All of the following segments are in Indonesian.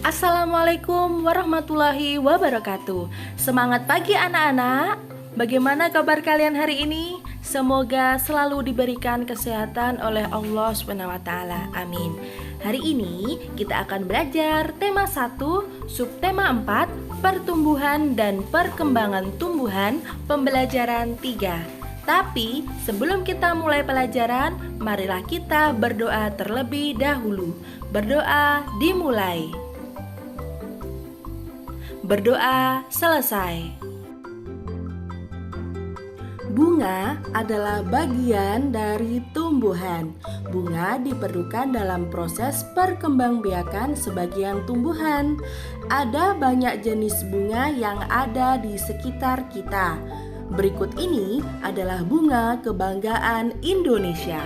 Assalamualaikum warahmatullahi wabarakatuh. Semangat pagi anak-anak. Bagaimana kabar kalian hari ini? Semoga selalu diberikan kesehatan oleh Allah SWT. Amin. Hari ini kita akan belajar tema 1, subtema 4, pertumbuhan dan perkembangan tumbuhan, pembelajaran 3. Tapi sebelum kita mulai pelajaran, marilah kita berdoa terlebih dahulu. Berdoa dimulai. Berdoa selesai. Bunga adalah bagian dari tumbuhan. Bunga diperlukan dalam proses perkembangbiakan sebagian tumbuhan. Ada banyak jenis bunga yang ada di sekitar kita. Berikut ini adalah bunga kebanggaan Indonesia.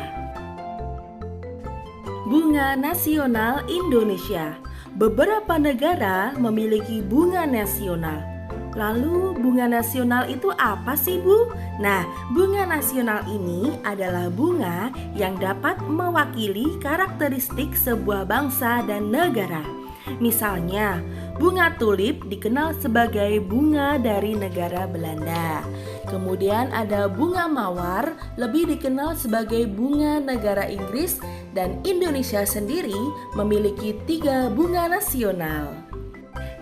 Bunga nasional Indonesia. Beberapa negara memiliki bunga nasional. Lalu bunga nasional itu apa sih, Bu? Nah, bunga nasional ini adalah bunga yang dapat mewakili karakteristik sebuah bangsa dan negara. Misalnya, bunga tulip dikenal sebagai bunga dari negara Belanda. Kemudian ada bunga mawar, lebih dikenal sebagai bunga negara Inggris, dan Indonesia sendiri memiliki 3 bunga nasional.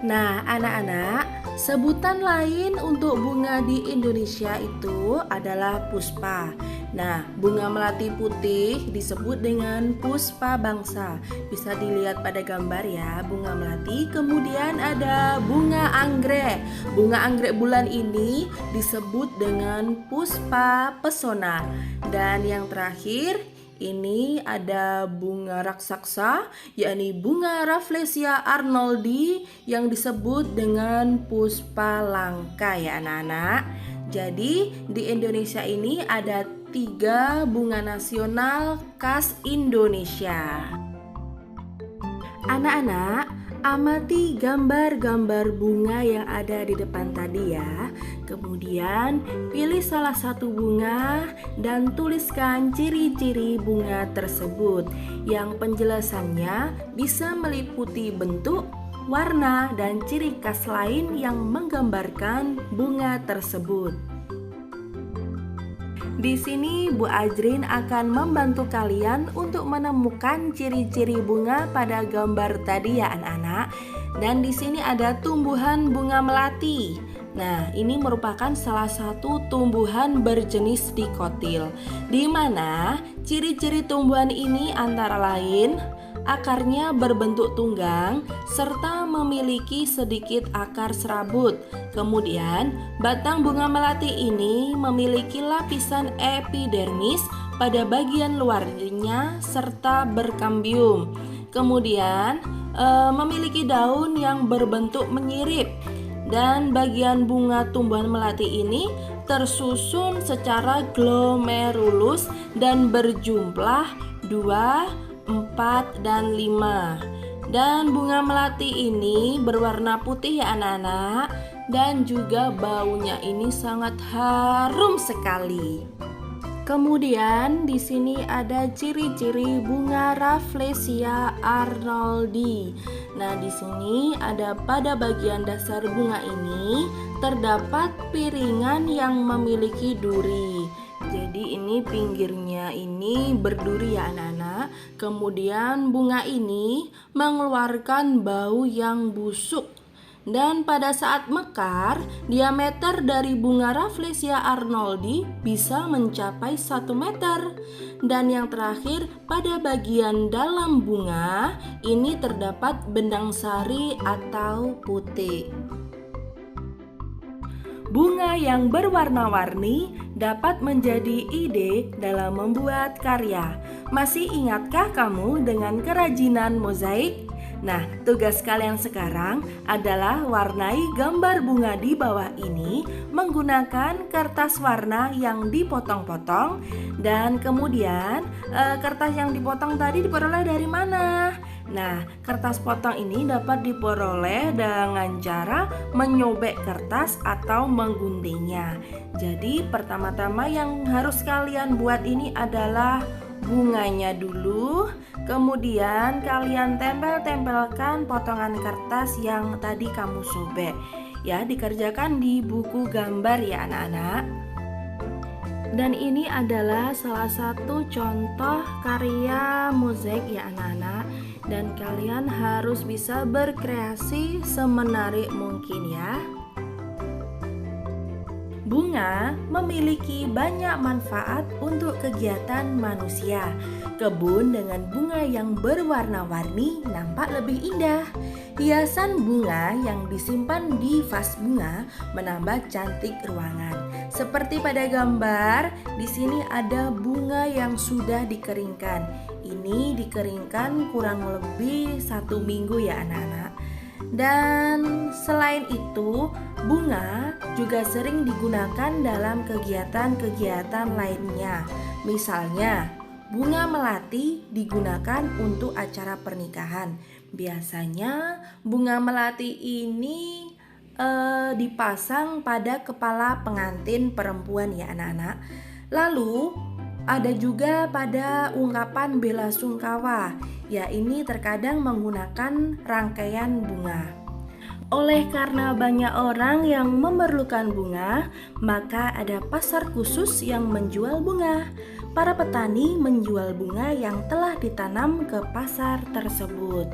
Nah, anak-anak, sebutan lain untuk bunga di Indonesia itu adalah puspa. Nah, bunga melati putih disebut dengan puspa bangsa. Bisa dilihat pada gambar ya, bunga melati. Kemudian ada bunga anggrek. Bunga anggrek bulan ini disebut dengan puspa pesona. Dan yang terakhir, ini ada bunga raksasa, yakni bunga Rafflesia arnoldi yang disebut dengan puspa langka ya anak-anak. Jadi di Indonesia ini ada 3 bunga nasional khas Indonesia. Anak-anak, amati gambar-gambar bunga yang ada di depan tadi ya. Kemudian pilih salah satu bunga dan tuliskan ciri-ciri bunga tersebut yang penjelasannya bisa meliputi bentuk, warna, dan ciri khas lain yang menggambarkan bunga tersebut. Di sini Bu Ajrin akan membantu kalian untuk menemukan ciri-ciri bunga pada gambar tadi ya anak-anak. Dan di sini ada tumbuhan bunga melati. Nah, ini merupakan salah satu tumbuhan berjenis dikotil, di mana ciri-ciri tumbuhan ini antara lain akarnya berbentuk tunggang serta memiliki sedikit akar serabut. Kemudian, batang bunga melati ini memiliki lapisan epidermis pada bagian luarnya serta berkambium. Kemudian, memiliki daun yang berbentuk menyirip. Dan bagian bunga tumbuhan melati ini tersusun secara glomerulus dan berjumlah 2, 4, dan 5. Dan bunga melati ini berwarna putih ya anak-anak, dan juga baunya ini sangat harum sekali. Kemudian di sini ada ciri-ciri bunga Rafflesia arnoldi. Nah, di sini ada pada bagian dasar bunga ini terdapat piringan yang memiliki duri. Jadi ini pinggirnya ini berduri ya anak-anak. Kemudian bunga ini mengeluarkan bau yang busuk. Dan pada saat mekar, diameter dari bunga Rafflesia arnoldi bisa mencapai 1 meter. Dan yang terakhir, pada bagian dalam bunga ini terdapat benang sari atau putik. Bunga yang berwarna-warni dapat menjadi ide dalam membuat karya. Masih ingatkah kamu dengan kerajinan mozaik? Nah, tugas kalian sekarang adalah warnai gambar bunga di bawah ini menggunakan kertas warna yang dipotong-potong. Dan kemudian kertas yang dipotong tadi diperoleh dari mana? Nah, kertas potong ini dapat diperoleh dengan cara menyobek kertas atau mengguntingnya. Jadi pertama-tama yang harus kalian buat ini adalah bunganya dulu, kemudian kalian tempel-tempelkan potongan kertas yang tadi kamu sobek. Ya, dikerjakan di buku gambar ya anak-anak. Dan ini adalah salah satu contoh karya mozaik ya anak-anak. Dan kalian harus bisa berkreasi semenarik mungkin ya. Bunga memiliki banyak manfaat untuk kegiatan manusia. Kebun dengan bunga yang berwarna-warni nampak lebih indah. Hiasan bunga yang disimpan di vas bunga menambah cantik ruangan. Seperti pada gambar, di sini ada bunga yang sudah dikeringkan. Ini dikeringkan kurang lebih 1 minggu ya anak-anak. Dan selain itu, bunga juga sering digunakan dalam kegiatan-kegiatan lainnya. Misalnya, bunga melati digunakan untuk acara pernikahan. Biasanya bunga melati ini dipasang pada kepala pengantin perempuan ya anak-anak. Lalu ada juga pada ungkapan bela sungkawa, ya ini terkadang menggunakan rangkaian bunga. Oleh karena banyak orang yang memerlukan bunga, maka ada pasar khusus yang menjual bunga. Para petani menjual bunga yang telah ditanam ke pasar tersebut.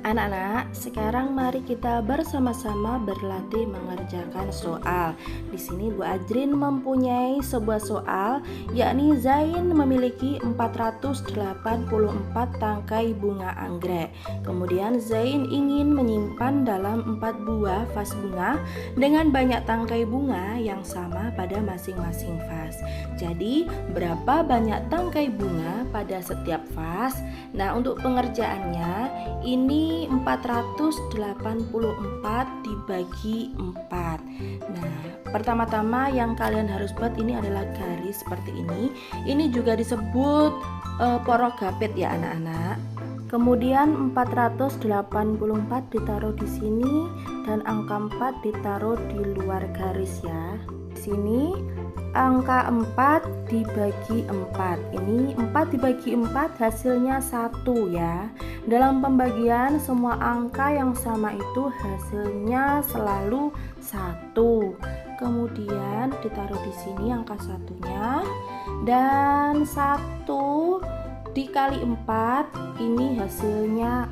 Anak-anak, sekarang mari kita bersama-sama berlatih mengerjakan soal. Di sini Bu Ajrin mempunyai sebuah soal, yakni Zain memiliki 484 tangkai bunga anggrek. Kemudian Zain ingin menyimpan dalam 4 buah vas bunga dengan banyak tangkai bunga yang sama pada masing-masing vas. Jadi, berapa banyak tangkai bunga pada setiap vas? Nah, untuk pengerjaannya ini 484 dibagi 4. Nah, pertama-tama yang kalian harus buat ini adalah garis seperti ini. Ini juga disebut porogapit ya anak-anak. Kemudian 484 ditaruh di sini dan angka 4 ditaruh di luar garis ya. Di sini angka 4 dibagi 4. Ini 4 dibagi 4 hasilnya 1 ya. Dalam pembagian semua angka yang sama itu hasilnya selalu 1. Kemudian ditaruh di sini angka satunya. Dan 1 dikali 4 ini hasilnya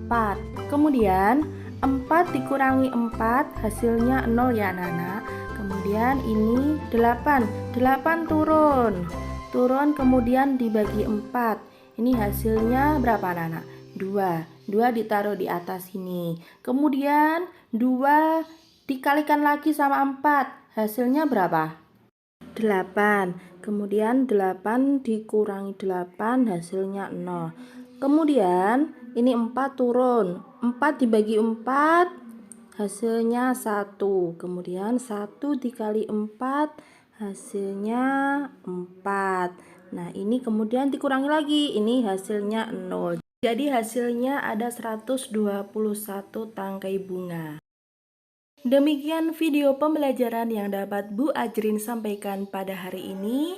4. Kemudian 4 dikurangi 4 hasilnya 0 ya anak-anak. Kemudian ini 8 turun kemudian dibagi 4. Ini hasilnya berapa anak-anak? 2 ditaruh di atas sini. Kemudian 2 dikalikan lagi sama 4. Hasilnya berapa? 8. Kemudian 8 dikurangi 8 hasilnya 0. Kemudian ini 4 turun. 4 dibagi 4 hasilnya 1. Kemudian 1 dikali 4 hasilnya 4. Nah, ini kemudian dikurangi lagi. Ini hasilnya 0. Jadi hasilnya ada 121 tangkai bunga. Demikian video pembelajaran yang dapat Bu Ajrin sampaikan pada hari ini.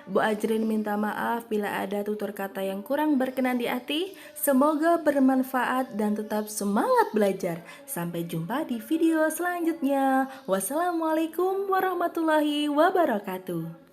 Bu Ajrin minta maaf bila ada tutur kata yang kurang berkenan di hati. Semoga bermanfaat dan tetap semangat belajar. Sampai jumpa di video selanjutnya. Wassalamualaikum warahmatullahi wabarakatuh.